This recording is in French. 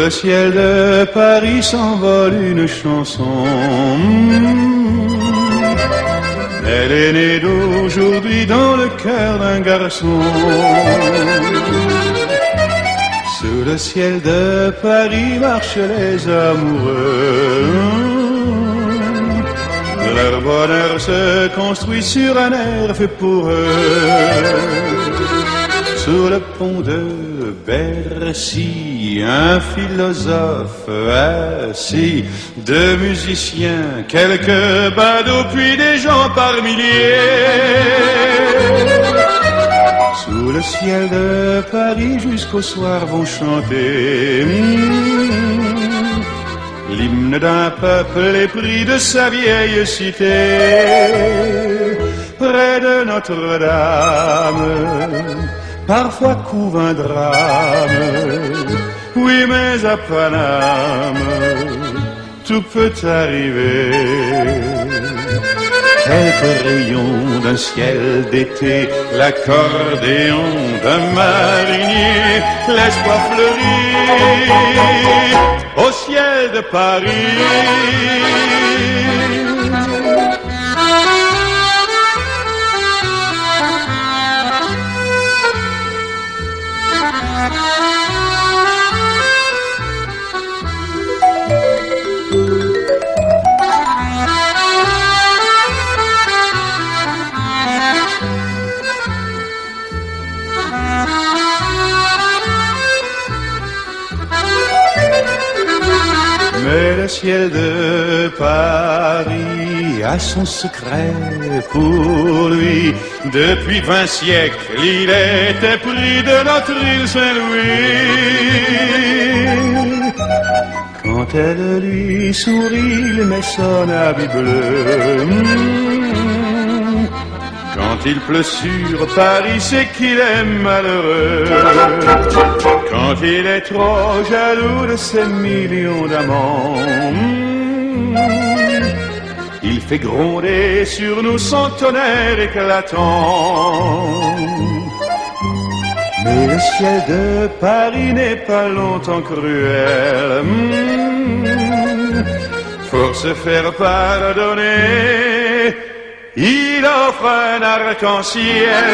le ciel de Paris s'envole une chanson. Elle est née d'aujourd'hui dans le cœur d'un garçon. Sous le ciel de Paris marchent les amoureux. Leur bonheur se construit sur un air fait pour eux. Sous le pont de Bercy, un philosophe assis, deux musiciens, quelques badauds, puis des gens par milliers. Sous le ciel de Paris jusqu'au soir vont chanter l'hymne d'un peuple épris de sa vieille cité. Près de Notre-Dame, parfois couve un drame, oui mais à Paname, tout peut arriver. Quelques rayons d'un ciel d'été, l'accordéon d'un marinier, l'espoir fleurit au ciel de Paris. Mais le ciel de Paris a son secret pour lui. Depuis 20 siècles, il était pris de notre île Saint-Louis. Quand elle lui sourit, il met son habit bleu. Quand il pleut sur Paris, c'est qu'il est malheureux. Quand il est trop jaloux de ses millions d'amants, il fait gronder sur nous son tonnerre éclatant. Mais le ciel de Paris n'est pas longtemps cruel. Pour se faire pardonner, il offre un arc-en-ciel.